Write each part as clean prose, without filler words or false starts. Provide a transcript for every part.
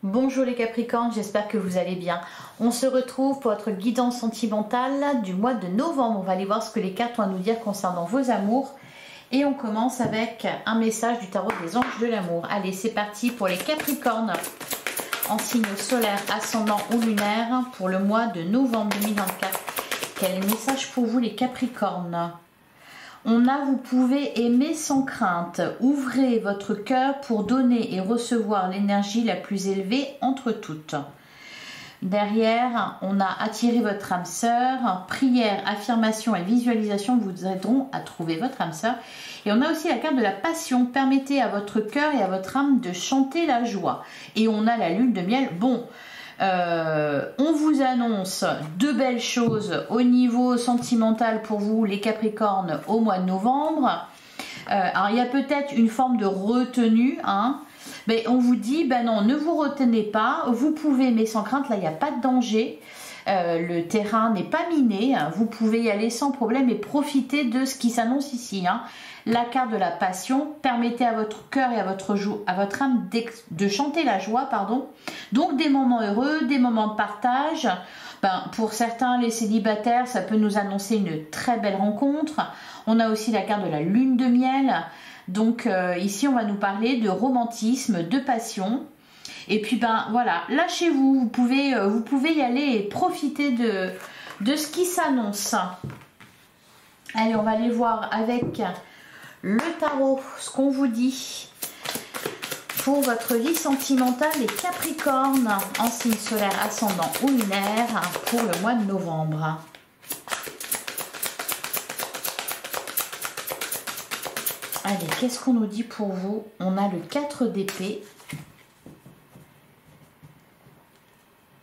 Bonjour les Capricornes, j'espère que vous allez bien. On se retrouve pour votre guidance sentimentale du mois de novembre. On va aller voir ce que les cartes ont à nous dire concernant vos amours. Et on commence avec un message du tarot des anges de l'amour. Allez, c'est parti pour les Capricornes en signe solaire, ascendant ou lunaire pour le mois de novembre 2024. Quel est le message pour vous les Capricornes? Vous pouvez aimer sans crainte. Ouvrez votre cœur pour donner et recevoir l'énergie la plus élevée entre toutes. Derrière, on a attiré votre âme sœur. Prière, affirmation et visualisation vous aideront à trouver votre âme sœur. Et on a aussi la carte de la passion. Permettez à votre cœur et à votre âme de chanter la joie. Et on a la lune de miel. Bon. On vous annonce de belles choses au niveau sentimental pour vous les Capricornes au mois de novembre. Alors il y a peut-être une forme de retenue, hein, mais on vous dit ben non, ne vous retenez pas, vous pouvez aimer sans crainte, là il n'y a pas de danger. Le terrain n'est pas miné, hein, vous pouvez y aller sans problème et profiter de ce qui s'annonce ici, hein. La carte de la passion, permettez à votre cœur et à votre âme de chanter la joie, pardon. Donc des moments heureux, des moments de partage. Pour certains, les célibataires, ça peut nous annoncer une très belle rencontre. On a aussi la carte de la lune de miel. Donc ici, on va nous parler de romantisme, de passion. Et puis voilà, lâchez-vous, vous pouvez y aller et profiter de ce qui s'annonce. Allez, on va aller voir avec le tarot ce qu'on vous dit pour votre vie sentimentale les Capricornes en signe solaire, ascendant ou lunaire pour le mois de novembre. Allez, qu'est-ce qu'on nous dit pour vous? On a le 4 d'épée.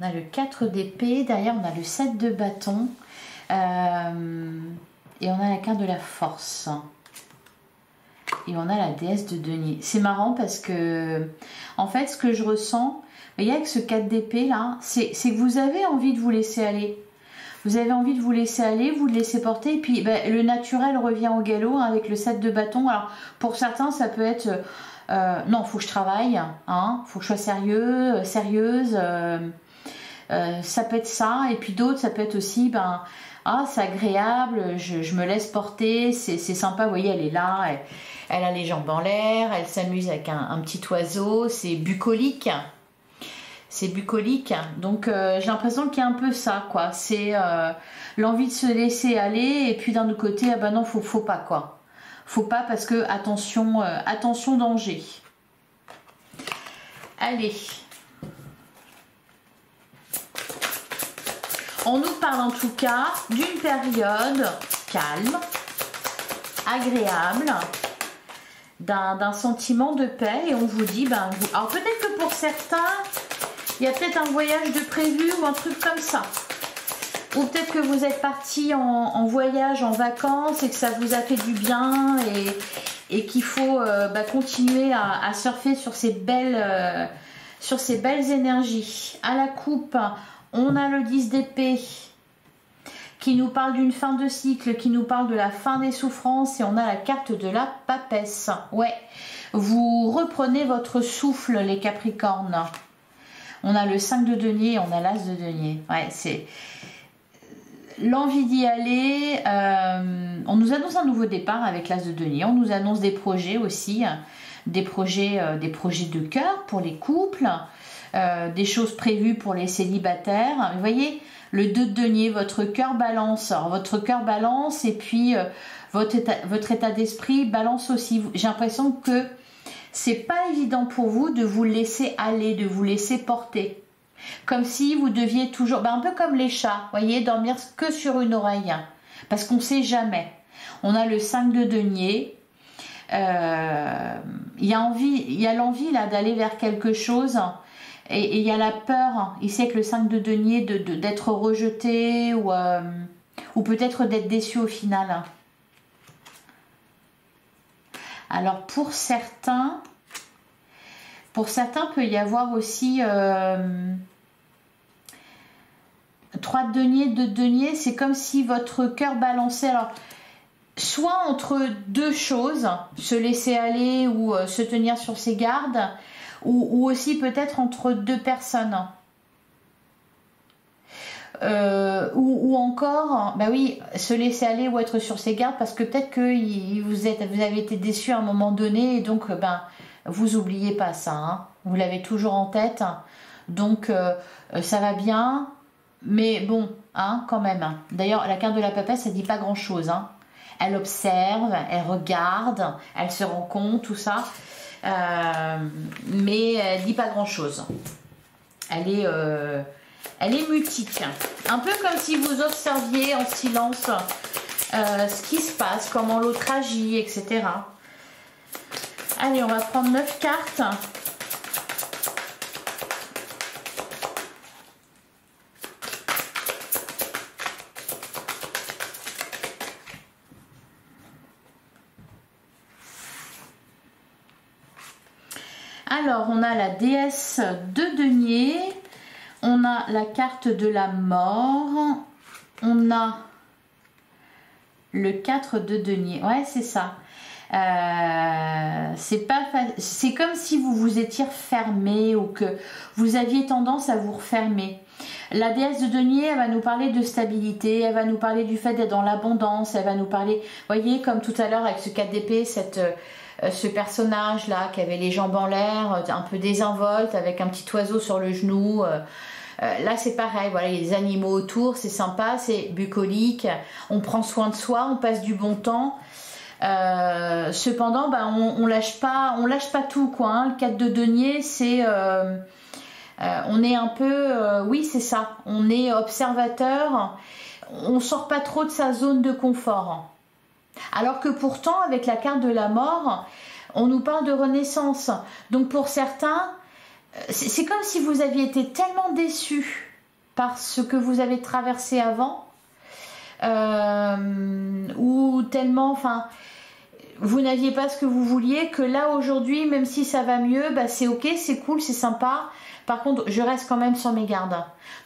On a le 4 d'épée, derrière on a le 7 de bâton et on a la carte de la force. Et on a la déesse de denier. C'est marrant parce que, en fait, ce que je ressens, vous voyez, avec ce 4 d'épée là, c'est que vous avez envie de vous laisser aller. Vous avez envie de vous laisser aller, vous le laissez porter, et puis le naturel revient au galop, hein, avec le 7 de bâton. Alors, pour certains, ça peut être, non, il faut que je travaille, hein, faut que je sois sérieux, sérieuse, ça peut être ça, et puis d'autres, ça peut être aussi, ah, c'est agréable, je me laisse porter, c'est sympa, vous voyez, elle est là, elle a les jambes en l'air, elle s'amuse avec un petit oiseau, c'est bucolique. C'est bucolique, donc j'ai l'impression qu'il y a un peu ça, quoi. C'est l'envie de se laisser aller, et puis d'un autre côté, ah ben non, faut pas, quoi. Faut pas parce que, attention, attention danger. Allez. On nous parle en tout cas d'une période calme, agréable, d'un sentiment de paix, et on vous dit, alors peut-être que pour certains, il y a peut-être un voyage de prévu ou un truc comme ça. Ou peut-être que vous êtes parti en voyage, en vacances, et que ça vous a fait du bien, et qu'il faut continuer à surfer sur ces belles énergies. À la coupe, on a le 10 d'épée qui nous parle d'une fin de cycle, qui nous parle de la fin des souffrances, et on a la carte de la papesse. Ouais, vous reprenez votre souffle les Capricornes. On a le 5 de denier, on a l'as de denier. Ouais, c'est l'envie d'y aller. On nous annonce un nouveau départ avec l'as de denier. On nous annonce des projets aussi, des projets de cœur pour les couples, des choses prévues pour les célibataires. Vous voyez, le 2 de denier, votre cœur balance. Alors, votre cœur balance, et puis votre état d'esprit balance aussi. J'ai l'impression que c'est pas évident pour vous de vous laisser aller, de vous laisser porter. Comme si vous deviez toujours, un peu comme les chats, voyez, dormir que sur une oreille. Parce qu'on ne sait jamais. On a le 5 de denier. Il y a l'envie là d'aller vers quelque chose. Et il y a la peur, ici avec le 5 de denier, d'être rejeté ou peut-être d'être déçu au final. Alors pour certains peut y avoir aussi 3 de denier, 2 de denier, c'est comme si votre cœur balançait. Alors soit entre deux choses, se laisser aller ou se tenir sur ses gardes, ou aussi peut-être entre deux personnes. Ou encore, bah oui, se laisser aller ou être sur ses gardes parce que peut-être que vous avez été déçu à un moment donné et donc ben vous oubliez pas ça, hein. Vous l'avez toujours en tête, donc ça va bien, mais bon, hein, quand même. D'ailleurs, la carte de la papesse, ça dit pas grand-chose, hein. Elle observe, elle regarde, elle se rend compte, tout ça, mais elle dit pas grand-chose. Elle est mutique, un peu comme si vous observiez en silence ce qui se passe, comment l'autre agit, etc. Allez, on va prendre 9 cartes. Alors, on a la déesse de denier. On a la carte de la mort. On a le 4 de denier. Ouais, c'est ça. C'est comme si vous vous étiez fermé ou que vous aviez tendance à vous refermer. La déesse de denier, elle va nous parler de stabilité, elle va nous parler du fait d'être dans l'abondance, elle va nous parler, voyez, comme tout à l'heure avec ce 4 d'épée, ce personnage là qui avait les jambes en l'air, un peu désinvolte, avec un petit oiseau sur le genou. Là c'est pareil, voilà, il y a des animaux autour, c'est sympa, c'est bucolique, on prend soin de soi, on passe du bon temps. Cependant, ben, on lâche pas tout, quoi, hein. Le 4 de denier, c'est on est un peu, oui c'est ça, on est observateur, on sort pas trop de sa zone de confort. Alors que pourtant, avec la carte de la mort, on nous parle de renaissance. Donc pour certains, c'est comme si vous aviez été tellement déçus par ce que vous avez traversé avant, ou tellement, enfin, vous n'aviez pas ce que vous vouliez, que là aujourd'hui, même si ça va mieux, bah, c'est ok, c'est cool, c'est sympa. Par contre, je reste quand même sur mes gardes.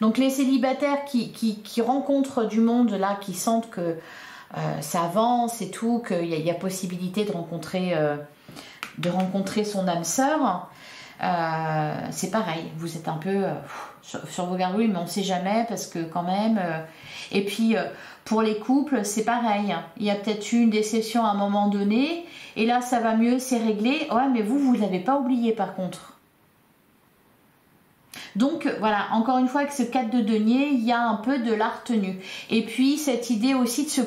Donc les célibataires qui rencontrent du monde, là, qui sentent que ça avance et tout, qu'il y a possibilité de rencontrer son âme sœur, c'est pareil, vous êtes un peu sur vos gardes, oui, mais on ne sait jamais parce que quand même... et puis pour les couples, c'est pareil, il y a peut-être eu une déception à un moment donné et là ça va mieux, c'est réglé, ouais, mais vous ne l'avez pas oublié par contre. Donc voilà, encore une fois avec ce 4 de denier, il y a un peu de la retenue. Et puis cette idée aussi de se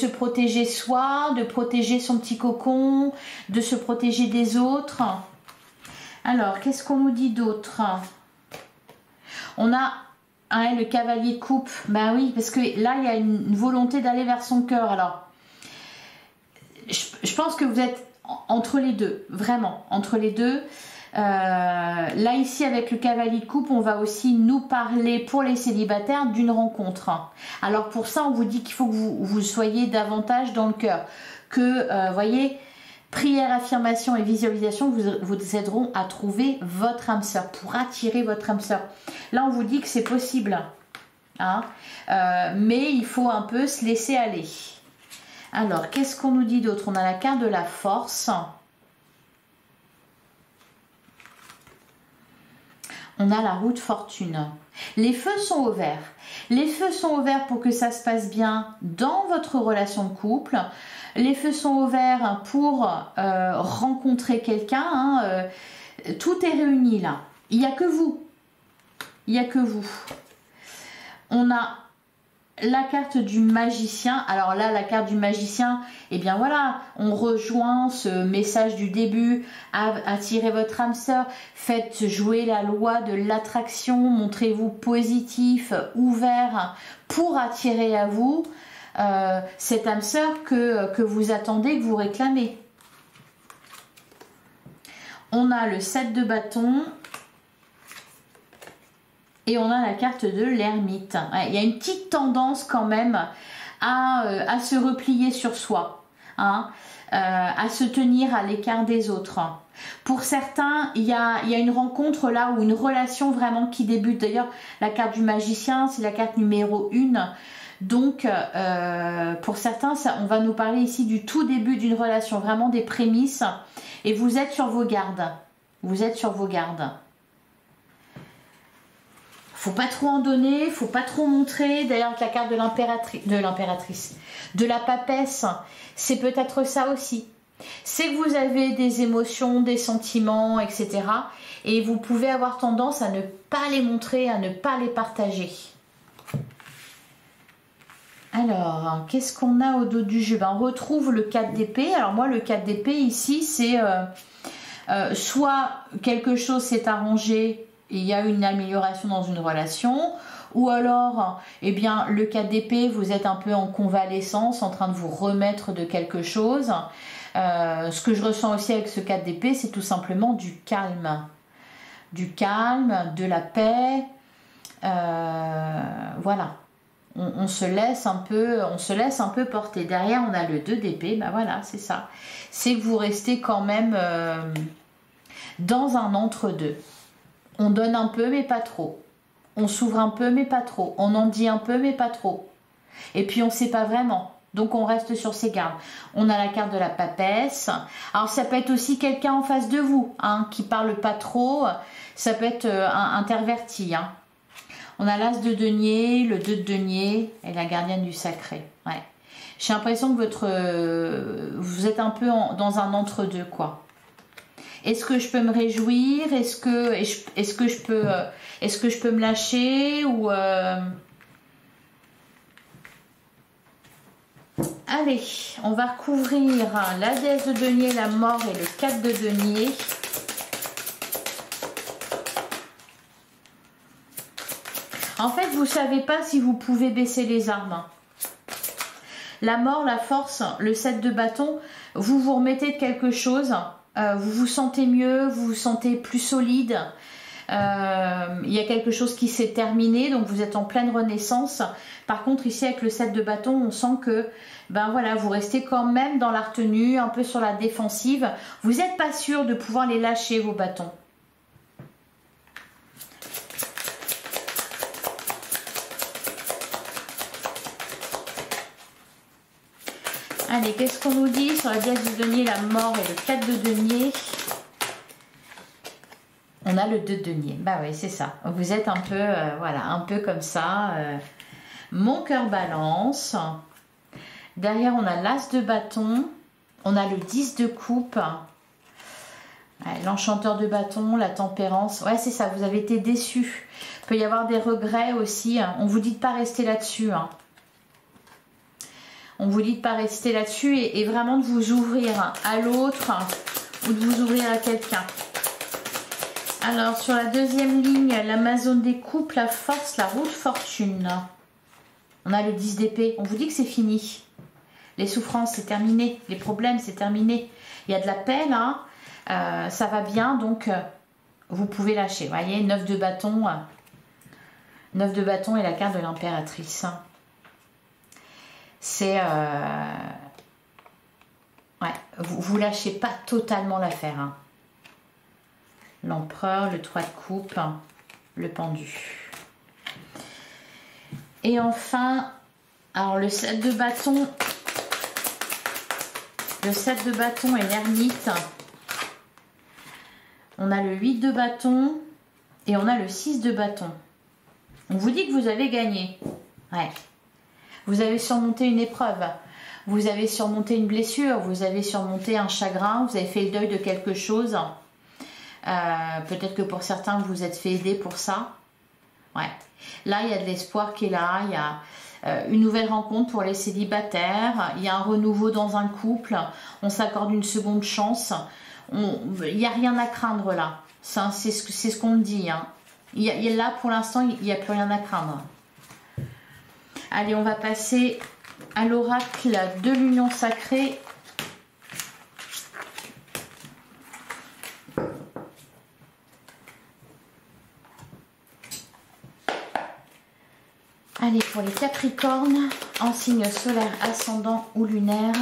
protéger soi, de protéger son petit cocon, de se protéger des autres. Alors, qu'est-ce qu'on nous dit d'autre? On a le cavalier de coupe. Ben oui, parce que là, il y a une volonté d'aller vers son cœur. Alors, je pense que vous êtes entre les deux, vraiment, entre les deux. Là ici avec le cavalier de coupe, on va aussi nous parler pour les célibataires d'une rencontre. Alors pour ça on vous dit qu'il faut que vous soyez davantage dans le cœur, que voyez, prière, affirmation et visualisation vous aideront à trouver votre âme sœur, pour attirer votre âme sœur. Là on vous dit que c'est possible, hein, mais il faut un peu se laisser aller. Alors qu'est-ce qu'on nous dit d'autre? On a la carte de la force. On a la roue de fortune. Les feux sont au vert. Les feux sont au vert pour que ça se passe bien dans votre relation de couple. Les feux sont au vert pour rencontrer quelqu'un, hein. Tout est réuni là. Il n'y a que vous. Il n'y a que vous. On a la carte du magicien. Alors là, la carte du magicien, eh bien voilà, on rejoint ce message du début, attirez votre âme sœur, faites jouer la loi de l'attraction, montrez-vous positif, ouvert pour attirer à vous cette âme sœur que vous attendez, que vous réclamez. On a le 7 de bâton. Et on a la carte de l'ermite. Ouais, il y a une petite tendance quand même à se replier sur soi, hein, à se tenir à l'écart des autres. Pour certains, il y a une rencontre là ou une relation vraiment qui débute. D'ailleurs, la carte du magicien, c'est la carte numéro 1. Donc, pour certains, on va nous parler ici du tout début d'une relation, vraiment des prémices. Et vous êtes sur vos gardes. Vous êtes sur vos gardes. Faut pas trop en donner, faut pas trop montrer. D'ailleurs, avec la carte de l'impératrice, de la papesse, c'est peut-être ça aussi. C'est que vous avez des émotions, des sentiments, etc. Et vous pouvez avoir tendance à ne pas les montrer, à ne pas les partager. Alors, qu'est-ce qu'on a au dos du jeu? On retrouve le 4 d'épée. Alors moi, le 4 d'épée ici, c'est soit quelque chose s'est arrangé, il y a une amélioration dans une relation, ou alors, eh bien, le 4 d'épée, vous êtes un peu en convalescence, en train de vous remettre de quelque chose. Ce que je ressens aussi avec ce 4 d'épée, c'est tout simplement du calme. Du calme, de la paix. Voilà. On se laisse un peu porter. Derrière, on a le 2 d'épée. Ben voilà, c'est ça. C'est que vous restez quand même dans un entre-deux. On donne un peu, mais pas trop. On s'ouvre un peu, mais pas trop. On en dit un peu, mais pas trop. Et puis, on ne sait pas vraiment. Donc, on reste sur ses gardes. On a la carte de la papesse. Alors, ça peut être aussi quelqu'un en face de vous, hein, qui parle pas trop. Ça peut être interverti, hein. On a l'as de denier, le 2 de denier et la gardienne du sacré. Ouais. J'ai l'impression que vous êtes un peu dans un entre-deux, quoi. Est-ce que je peux me réjouir? Est-ce que je peux me lâcher ou Allez, on va recouvrir la déesse de denier, la mort et le 4 de denier. En fait, vous ne savez pas si vous pouvez baisser les armes. La mort, la force, le 7 de bâton, vous vous remettez de quelque chose, vous vous sentez mieux, vous vous sentez plus solide. Il y a quelque chose qui s'est terminé, donc vous êtes en pleine renaissance. Par contre, ici, avec le 7 de bâton, on sent que ben voilà, vous restez quand même dans la retenue, un peu sur la défensive. Vous n'êtes pas sûr de pouvoir les lâcher, vos bâtons. Allez, qu'est-ce qu'on nous dit sur la déesse de denier, la mort et le 4 de denier? On a le 2 de denier. Bah oui, c'est ça. Vous êtes un peu, voilà, un peu comme ça. Mon cœur balance. Derrière, on a l'as de bâton. On a le 10 de coupe. Ouais, l'enchanteur de bâton, la tempérance. Ouais, c'est ça. Vous avez été déçus. Il peut y avoir des regrets aussi. On vous dit de ne pas rester là-dessus, hein. On vous dit de ne pas rester là-dessus et vraiment de vous ouvrir à l'autre ou de vous ouvrir à quelqu'un. Alors, sur la deuxième ligne, l'Amazone des couples, la force, la roue de fortune. On a le 10 d'épée. On vous dit que c'est fini. Les souffrances, c'est terminé. Les problèmes, c'est terminé. Il y a de la paix, là. Ça va bien, donc vous pouvez lâcher. Vous voyez, 9 de bâton. 9 de bâton et la carte de l'impératrice. C'est... ouais, vous lâchez pas totalement l'affaire, hein. L'empereur, le 3 de coupe, le pendu. Et enfin, alors le 7 de bâton. Le 7 de bâton et l'ermite. On a le 8 de bâton et on a le 6 de bâton. On vous dit que vous avez gagné. Ouais. Vous avez surmonté une épreuve. Vous avez surmonté une blessure. Vous avez surmonté un chagrin. Vous avez fait le deuil de quelque chose. Peut-être que pour certains, vous vous êtes fait aider pour ça. Ouais. Là, il y a de l'espoir qui est là. Il y a une nouvelle rencontre pour les célibataires. Il y a un renouveau dans un couple. On s'accorde une seconde chance. Il n'y a rien à craindre là. C'est ce qu'on me dit, hein. Là, pour l'instant, il n'y a plus rien à craindre. Allez, on va passer à l'oracle de l'union sacrée. Allez, pour les Capricornes, en signe solaire, ascendant ou lunaire.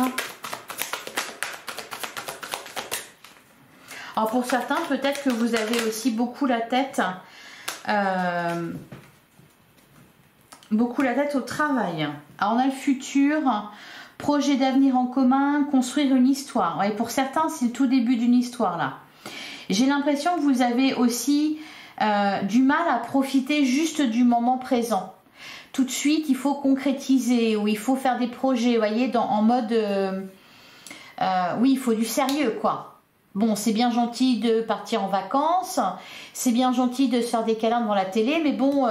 Alors pour certains, peut-être que vous avez aussi beaucoup la tête au travail. Alors on a le futur, projet d'avenir en commun, construire une histoire. Et pour certains, c'est le tout début d'une histoire là. J'ai l'impression que vous avez aussi du mal à profiter juste du moment présent. Tout de suite, il faut concrétiser ou il faut faire des projets, vous voyez, en mode... oui, il faut du sérieux, quoi. Bon, c'est bien gentil de partir en vacances, c'est bien gentil de se faire des câlins devant la télé, mais bon,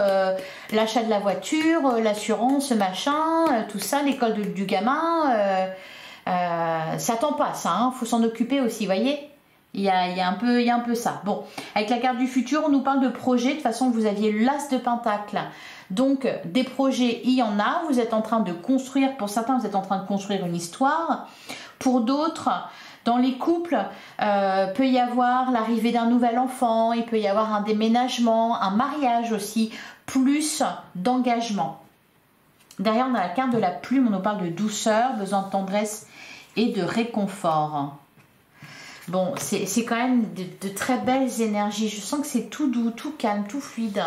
l'achat de la voiture, l'assurance, machin, tout ça, l'école du gamin, ça t'en passe, hein, faut s'en occuper aussi, vous voyez. Il y a un peu ça. Bon, avec la carte du futur, on nous parle de projets. De toute façon, vous aviez l'as de pentacle. Donc, des projets, il y en a. Vous êtes en train de construire, pour certains, vous êtes en train de construire une histoire. Pour d'autres, dans les couples, peut y avoir l'arrivée d'un nouvel enfant. Il peut y avoir un déménagement, un mariage aussi. Plus d'engagement. Derrière, on a la carte de la plume. On nous parle de douceur, besoin de tendresse et de réconfort. Bon, c'est quand même de très belles énergies. Je sens que c'est tout doux, tout calme, tout fluide.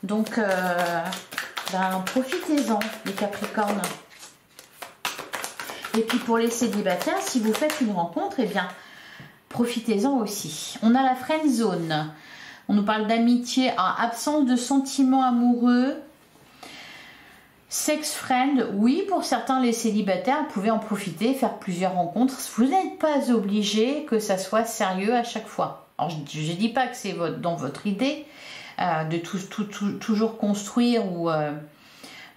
Donc, ben, profitez-en, les Capricornes. Et puis, pour les célibataires, si vous faites une rencontre, eh bien, profitez-en aussi. On a la friend zone. On nous parle d'amitié, absence de sentiments amoureux. Sex friend, oui, pour certains les célibataires, vous pouvez en profiter, faire plusieurs rencontres. Vous n'êtes pas obligé que ça soit sérieux à chaque fois. Alors, je ne dis pas que c'est dans votre idée de toujours construire ou...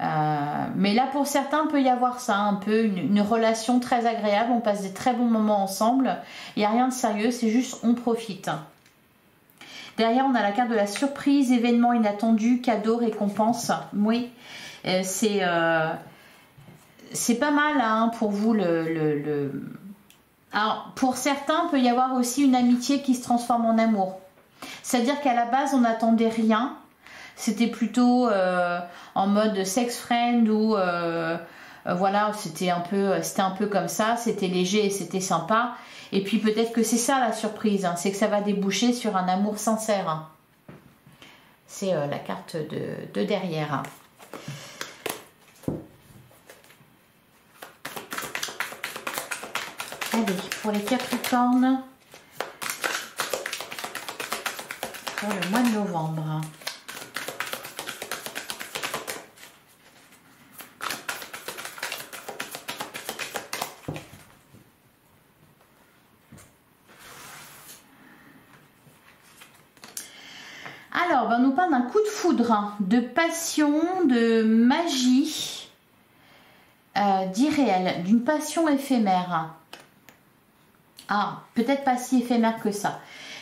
mais là, pour certains, peut y avoir ça, un peu une relation très agréable. On passe des très bons moments ensemble. Il n'y a rien de sérieux, c'est juste on profite. Derrière, on a la carte de la surprise, événement inattendu, cadeau, récompense. Oui. C'est pas mal hein, pour vous Alors pour certains peut y avoir aussi une amitié qui se transforme en amour, c'est à dire qu'à la base on n'attendait rien, c'était plutôt en mode sex friend ou voilà, c'était un peu comme ça, c'était léger et c'était sympa, et puis peut-être que c'est ça la surprise, hein, c'est que ça va déboucher sur un amour sincère, hein. C'est la carte de derrière, hein. Allez, pour les Capricornes, pour le mois de novembre. Alors, ben, on nous parle d'un coup de foudre, hein, de passion, de magie, d'irréel, d'une passion éphémère. Ah, peut-être pas si éphémère que ça.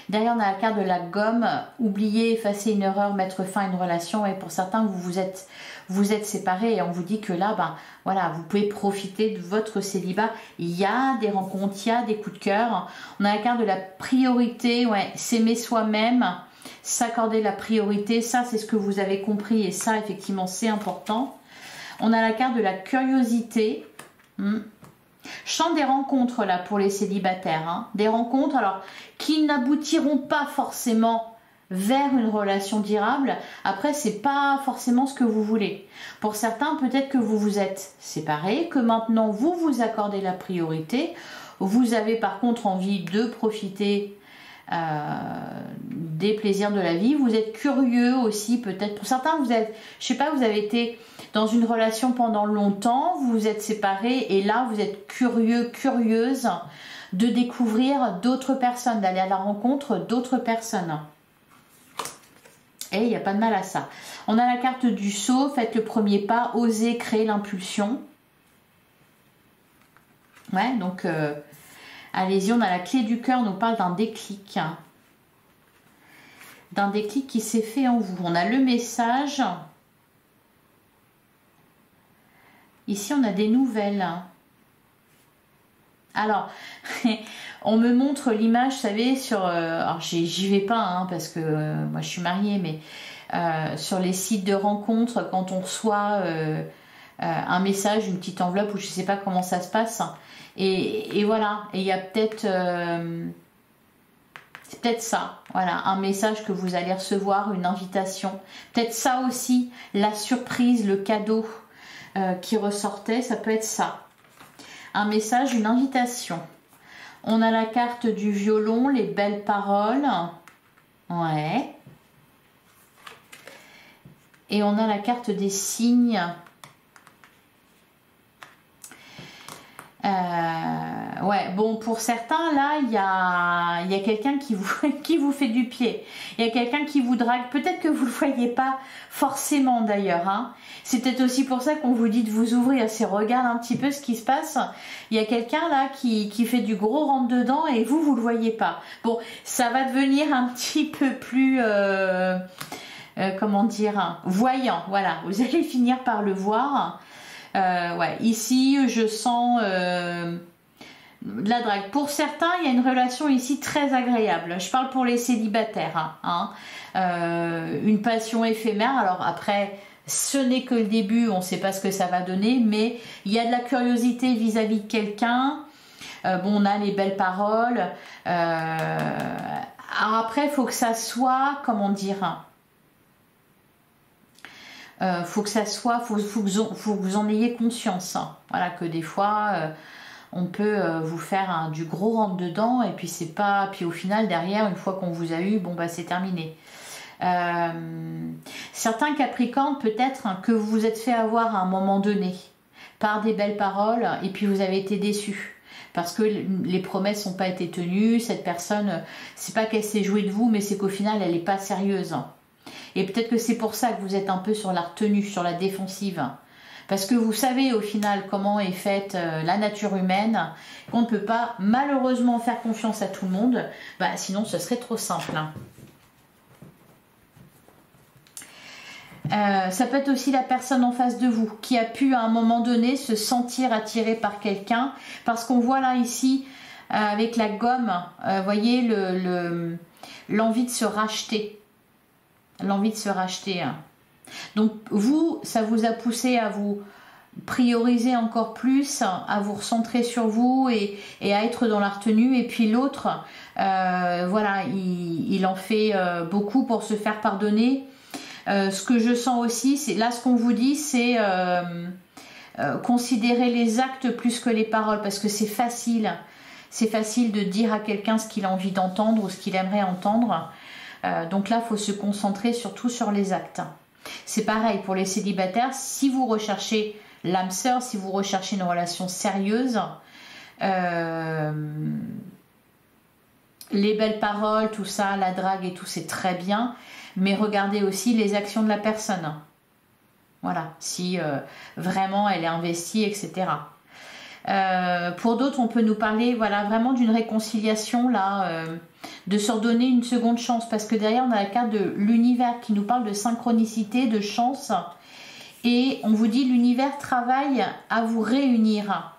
Derrière, on a la carte de la gomme. Oublier, effacer une erreur, mettre fin à une relation. Et pour certains, vous êtes séparés et on vous dit que là, ben, voilà, vous pouvez profiter de votre célibat. Il y a des rencontres, il y a des coups de cœur. On a la carte de la priorité, ouais, s'aimer soi-même, s'accorder la priorité. Ça, c'est ce que vous avez compris et ça, effectivement, c'est important. On a la carte de la curiosité. Chant des rencontres là pour les célibataires, hein. Des rencontres alors qui n'aboutiront pas forcément vers une relation durable. Après, c'est pas forcément ce que vous voulez. Pour certains, peut-être que vous vous êtes séparés, que maintenant vous vous accordez la priorité. Vous avez par contre envie de profiter des plaisirs de la vie. Vous êtes curieux aussi, peut-être. Pour certains, vous êtes, je sais pas, vous avez été dans une relation pendant longtemps, vous vous êtes séparés et là, vous êtes curieux, curieuse de découvrir d'autres personnes, d'aller à la rencontre d'autres personnes. Et il n'y a pas de mal à ça. On a la carte du saut, faites le premier pas, osez créer l'impulsion. Ouais, donc allez-y, on a la clé du cœur, on nous parle d'un déclic. D'un déclic qui s'est fait en vous. On a le message. Ici, on a des nouvelles. Alors, on me montre l'image, vous savez, sur... alors, j'y vais pas, hein, parce que moi, je suis mariée, mais sur les sites de rencontres, quand on reçoit un message, une petite enveloppe, ou je sais pas comment ça se passe, et voilà. Et il y a peut-être... c'est peut-être ça, voilà, un message que vous allez recevoir, une invitation. Peut-être ça aussi, la surprise, le cadeau qui ressortait, ça peut être ça. Un message, une invitation. On a la carte du violon, les belles paroles. Ouais. Et on a la carte des signes. Ouais, bon, pour certains, là, il y a quelqu'un qui vous fait du pied. Il y a quelqu'un qui vous drague. Peut-être que vous ne le voyez pas forcément d'ailleurs. Hein. C'est peut-être aussi pour ça qu'on vous dit de vous ouvrir. C'est regarde un petit peu ce qui se passe. Il y a quelqu'un là qui fait du gros rentre-dedans et vous ne le voyez pas. Bon, ça va devenir un petit peu plus... comment dire, voyant. Voilà, vous allez finir par le voir. Ouais, ici, je sens de la drague. Pour certains, il y a une relation ici très agréable. Je parle pour les célibataires. Hein. Une passion éphémère. Alors après, ce n'est que le début. On ne sait pas ce que ça va donner. Mais il y a de la curiosité vis-à-vis de quelqu'un. Bon, on a les belles paroles. Alors après, il faut que ça soit, comment dire... faut que ça soit, faut que vous en ayez conscience. Hein. Voilà, que des fois, on peut vous faire du gros rentre dedans et puis c'est pas, puis au final derrière, une fois qu'on vous a eu, bon bah c'est terminé. Certains Capricornes peut-être que vous vous êtes fait avoir à un moment donné par des belles paroles et puis vous avez été déçus. Parce que les promesses n'ont pas été tenues, cette personne, c'est pas qu'elle s'est jouée de vous, mais c'est qu'au final elle n'est pas sérieuse. Et peut-être que c'est pour ça que vous êtes un peu sur la retenue, sur la défensive. Parce que vous savez au final comment est faite la nature humaine, qu'on ne peut pas malheureusement faire confiance à tout le monde, bah, sinon ce serait trop simple. Ça peut être aussi la personne en face de vous qui a pu à un moment donné se sentir attiré par quelqu'un. Parce qu'on voit là ici avec la gomme, voyez l'envie de se racheter. L'envie de se racheter. Donc vous, ça vous a poussé à vous prioriser encore plus, à vous recentrer sur vous et à être dans la retenue. Et puis l'autre, voilà, il en fait beaucoup pour se faire pardonner. Ce que je sens aussi, c'est là ce qu'on vous dit, c'est considérer les actes plus que les paroles, parce que c'est facile. C'est facile de dire à quelqu'un ce qu'il a envie d'entendre ou ce qu'il aimerait entendre. Donc là, il faut se concentrer surtout sur les actes. C'est pareil pour les célibataires. Si vous recherchez l'âme sœur, si vous recherchez une relation sérieuse, les belles paroles, tout ça, la drague et tout, c'est très bien. Mais regardez aussi les actions de la personne. Voilà, si vraiment elle est investie, etc. Pour d'autres, on peut nous parler, voilà, vraiment d'une réconciliation là. De se redonner une seconde chance, parce que derrière on a la carte de l'univers qui nous parle de synchronicité, de chance, et on vous dit l'univers travaille à vous réunir.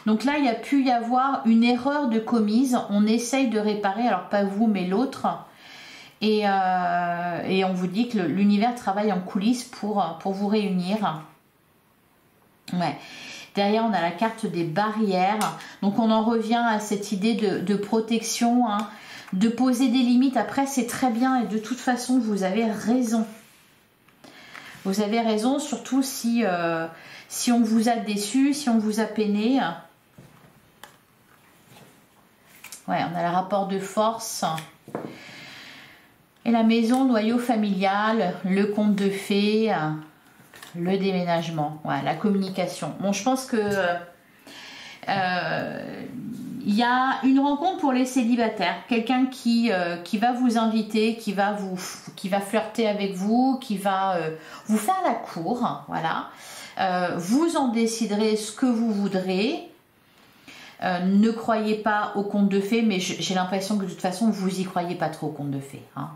Donc là il y a pu y avoir une erreur de commise, on essaye de réparer, alors pas vous mais l'autre, et on vous dit que l'univers travaille en coulisses pour vous réunir. Ouais. Derrière, on a la carte des barrières. Donc, on en revient à cette idée de protection, hein, de poser des limites. Après, c'est très bien et de toute façon, vous avez raison. Vous avez raison, surtout si on vous a déçu, si on vous a peiné. Ouais, on a le rapport de force. Et la maison, noyau familial, le conte de fées... Le déménagement, ouais, la communication. Bon, je pense que il y a une rencontre pour les célibataires, quelqu'un qui va vous inviter, qui va flirter avec vous, qui va vous faire la cour, voilà. Vous en déciderez ce que vous voudrez. Ne croyez pas au conte de fées, mais j'ai l'impression que de toute façon vous y croyez pas trop au conte de fées. Hein.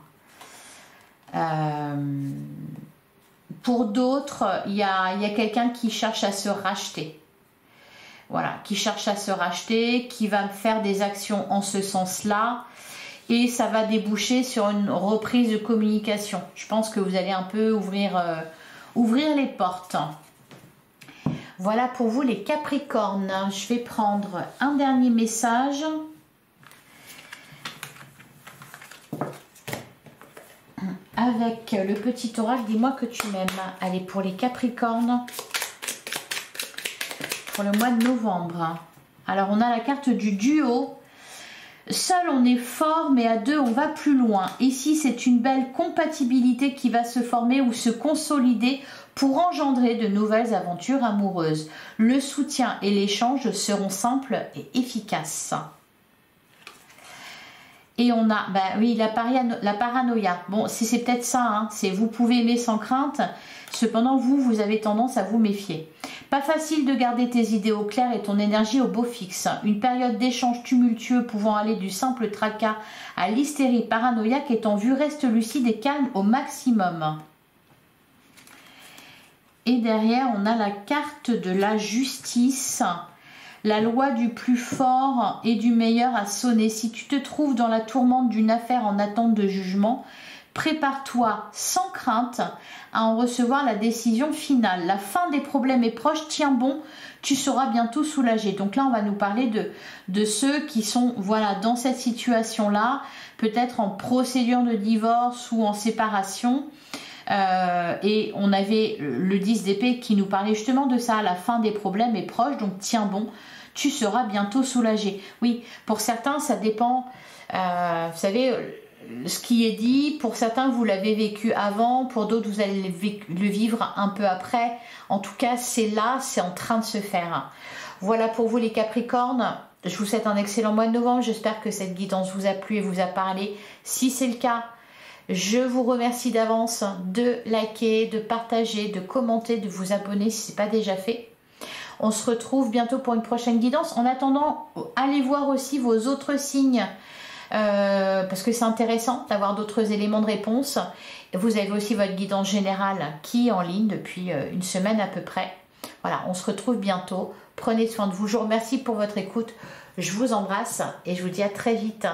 Pour d'autres, il y a quelqu'un qui cherche à se racheter. Voilà, qui cherche à se racheter, qui va faire des actions en ce sens-là. Et ça va déboucher sur une reprise de communication. Je pense que vous allez un peu ouvrir les portes. Voilà pour vous les Capricornes. Je vais prendre un dernier message. Avec le petit oracle, dis-moi que tu m'aimes. Allez, pour les Capricornes, pour le mois de novembre. Alors, on a la carte du duo. Seul on est fort, mais à deux on va plus loin. Ici c'est une belle compatibilité qui va se former ou se consolider pour engendrer de nouvelles aventures amoureuses. Le soutien et l'échange seront simples et efficaces. Et on a, bah oui, la paranoïa. Bon, c'est peut-être ça, hein, c'est vous pouvez aimer sans crainte, cependant vous avez tendance à vous méfier. Pas facile de garder tes idées au clair et ton énergie au beau fixe. Une période d'échange tumultueux pouvant aller du simple tracas à l'hystérie paranoïaque est en vue, reste lucide et calme au maximum. Et derrière, on a la carte de la justice. La loi du plus fort et du meilleur a sonné. Si tu te trouves dans la tourmente d'une affaire en attente de jugement, prépare-toi sans crainte à en recevoir la décision finale. La fin des problèmes est proche, tiens bon, tu seras bientôt soulagé. Donc là, on va nous parler de ceux qui sont voilà, dans cette situation-là, peut-être en procédure de divorce ou en séparation. Et on avait le 10 d'épée qui nous parlait justement de ça, la fin des problèmes est proche, donc tiens bon, tu seras bientôt soulagé. Oui, pour certains ça dépend, vous savez, ce qui est dit, pour certains vous l'avez vécu avant, pour d'autres vous allez le vivre un peu après. En tout cas c'est là, c'est en train de se faire. Voilà pour vous les Capricornes. Je vous souhaite un excellent mois de novembre, j'espère que cette guidance vous a plu et vous a parlé. Si c'est le cas, je vous remercie d'avance de liker, de partager, de commenter, de vous abonner si ce n'est pas déjà fait. On se retrouve bientôt pour une prochaine guidance. En attendant, allez voir aussi vos autres signes parce que c'est intéressant d'avoir d'autres éléments de réponse. Vous avez aussi votre guidance générale qui est en ligne depuis une semaine à peu près. Voilà, on se retrouve bientôt. Prenez soin de vous. Je vous remercie pour votre écoute. Je vous embrasse et je vous dis à très vite.